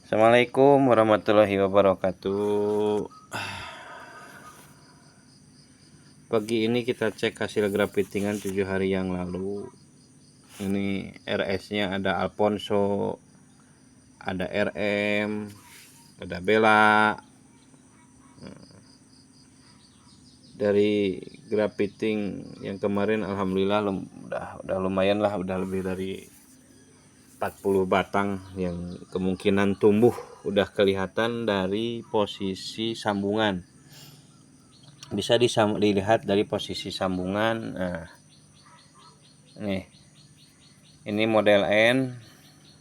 Assalamualaikum warahmatullahi wabarakatuh. Pagi ini kita cek hasil grafittingan 7 hari yang lalu. Ini RS-nya ada Alfonso, ada RM, ada Bella. Dari grafitting yang kemarin alhamdulillah udah lumayan lah, udah lebih dari 40 batang yang kemungkinan tumbuh, udah kelihatan dari posisi sambungan. Bisa dilihat dari posisi sambungan. Nah, ini model N,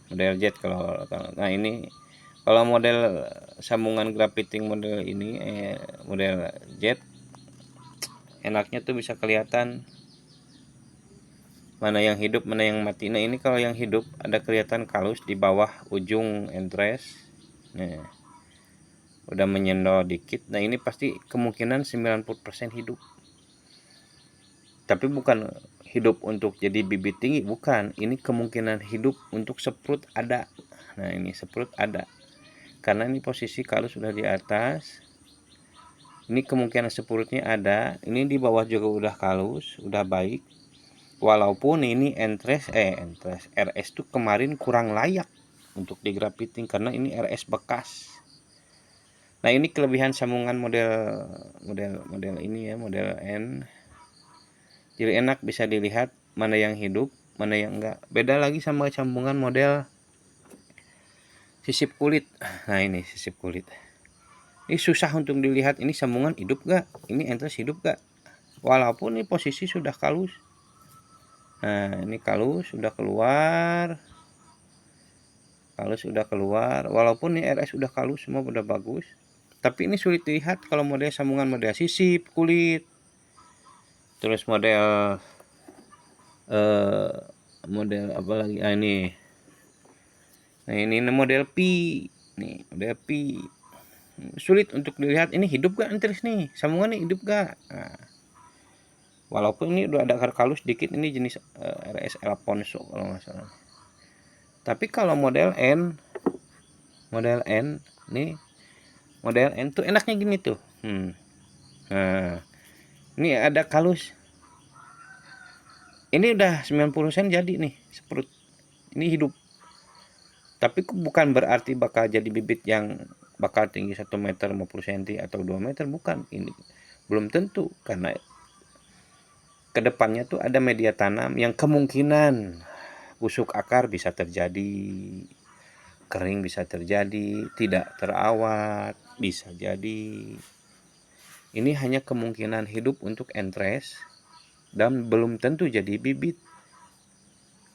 model Z kalau nah ini kalau model sambungan grafitting model ini model Z enaknya tuh bisa kelihatan mana yang hidup mana yang mati. Nah ini kalau yang hidup ada kelihatan kalus di bawah ujung entres. Nah, udah menyendol dikit. Nah ini pasti kemungkinan 90% hidup. Tapi bukan hidup untuk jadi bibit tinggi, bukan. Ini kemungkinan hidup untuk seprut ada. Nah ini seprut ada. Karena ini posisi kalus sudah di atas. Ini kemungkinan seprutnya ada. Ini di bawah juga udah kalus, udah baik. Walaupun ini entres RS tuh kemarin kurang layak untuk digrafitting karena ini RS bekas. Nah ini kelebihan sambungan model ini ya, model N. Jadi enak bisa dilihat mana yang hidup, mana yang enggak. Beda lagi sama sambungan model sisip kulit. Nah ini sisip kulit. Ini susah untuk dilihat ini sambungan hidup gak, ini entres hidup gak. Walaupun ini posisi sudah kalus. Nah ini kalus sudah keluar. Kalus sudah keluar. Walaupun ini RS sudah kalus semua udah bagus. Tapi ini sulit dilihat kalau model sambungan model sisip kulit. Terus model model apa lagi? Ini. Nah ini model P. Nih model P. Sulit untuk dilihat ini hidup gak entres nih. Sambungan nih hidup gak. Nah, walaupun ini udah ada kalus dikit, ini jenis RS Alfonso kalau nggak salah. Tapi kalau model N nih, model N tuh enaknya gini tuh. Nah, ini ada kalus. Ini udah 90% jadi nih seperut. Ini hidup. Tapi bukan berarti bakal jadi bibit yang bakal tinggi 1 meter 50 cm atau 2 meter, bukan. Ini belum tentu karena kedepannya tuh ada media tanam yang kemungkinan busuk akar bisa terjadi, kering bisa terjadi, tidak terawat bisa jadi. Ini hanya kemungkinan hidup untuk entres dan belum tentu jadi bibit.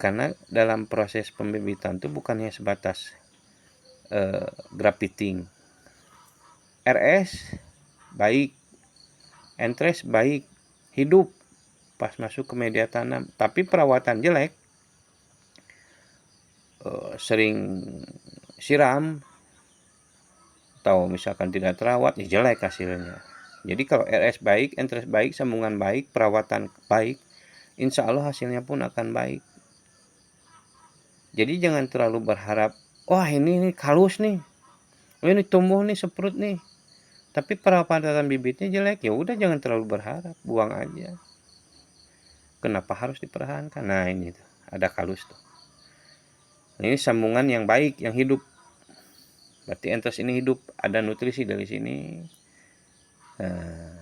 Karena dalam proses pembibitan itu bukannya sebatas grafting. RS baik, entres baik, hidup pas masuk ke media tanam, tapi perawatan jelek, sering siram atau misalkan tidak terawat, ya jelek hasilnya. Jadi kalau RS baik, entres baik, sambungan baik, perawatan baik, insya Allah hasilnya pun akan baik. Jadi jangan terlalu berharap, wah ini kalus nih, ini tumbuh nih seprut nih, tapi perawatan bibitnya jelek, ya udah jangan terlalu berharap, buang aja. Kenapa harus dipertahankan? Nah ini tuh, ada kalus tuh. Ini sambungan yang baik, yang hidup. Berarti entres ini hidup, ada nutrisi dari sini. Nah,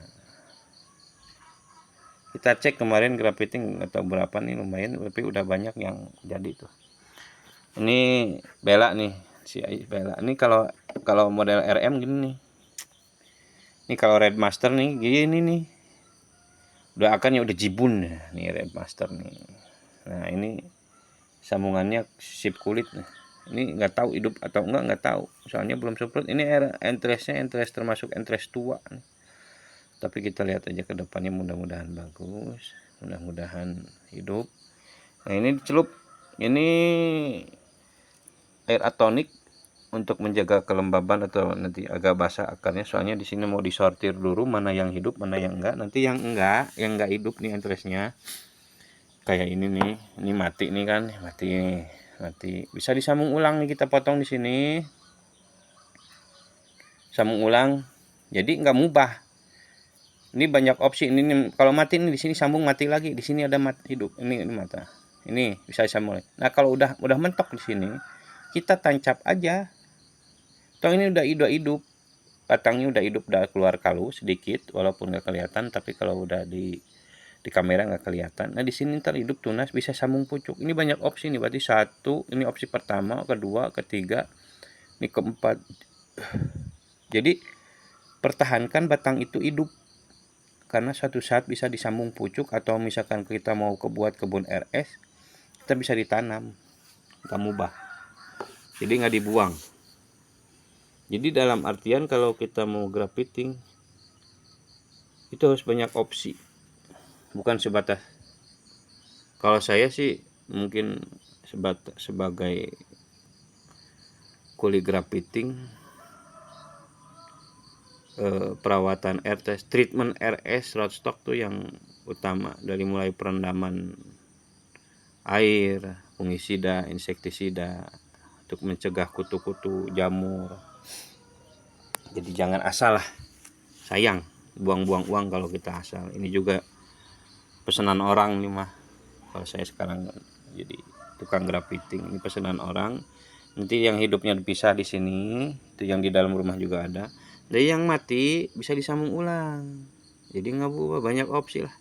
kita cek kemarin grafitting atau berapa nih lumayan, tapi udah banyak yang jadi tuh. Ini Bella nih, si Bella. Ini kalau model RM gini nih. Ini kalau Red Master nih gini nih. Udah akarnya udah jibun nih Red Master nih. Nah ini sambungannya sip kulit nih. Ini nggak tahu hidup atau nggak tahu. Soalnya belum seprot. Ini entresnya entres termasuk entres tua nih. Tapi kita lihat aja ke depannya, mudah-mudahan bagus, mudah-mudahan hidup. Nah ini dicelup, ini air atonik untuk menjaga kelembaban atau nanti agak basah akarnya. Soalnya di sini mau disortir dulu mana yang hidup mana yang enggak. Nanti yang enggak hidup nih entresnya kayak ini nih, mati nih kan, mati bisa disambung ulang nih, kita potong di sini. sambung ulang, jadi nggak mubah. Ini banyak opsi. Ini kalau mati ini di sini sambung mati lagi, di sini ada hidup. Ini mata. Ini bisa disambung. Nah kalau udah mentok di sini, kita tancap aja. Toh ini udah hidup, batangnya udah keluar kalu sedikit, walaupun nggak kelihatan. Tapi kalau udah di kamera nggak kelihatan. Nah di sini ntar hidup tunas, bisa sambung pucuk. Ini banyak opsi nih. Berarti satu, ini opsi pertama, kedua, ketiga, ini keempat. Jadi pertahankan batang itu hidup, karena suatu saat bisa disambung pucuk. Atau misalkan kita mau buat kebun RS, kita bisa ditanam, kita mubah, jadi nggak dibuang. Jadi dalam artian kalau kita mau grafting itu harus banyak opsi, bukan sebatas, kalau saya sih mungkin sebagai kuli grafting, perawatan RS, treatment RS rootstock tuh yang utama, dari mulai perendaman air, fungisida, insektisida untuk mencegah kutu-kutu, jamur. Jadi jangan asal lah, sayang buang-buang uang kalau kita asal. Ini juga pesanan orang nih mah. Kalau saya sekarang jadi tukang grafting, ini pesanan orang. Nanti yang hidupnya dipisah di sini, itu yang di dalam rumah juga ada. Dari yang mati bisa disambung ulang. Jadi nggak buah, banyak opsi lah.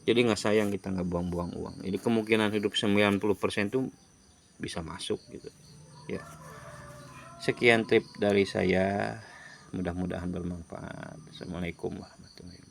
Jadi nggak sayang kita nggak buang-buang uang. Jadi kemungkinan hidup 90% tuh bisa masuk gitu. Ya. Sekian tip dari saya, mudah-mudahan bermanfaat. Assalamualaikum warahmatullahi wabarakatuh.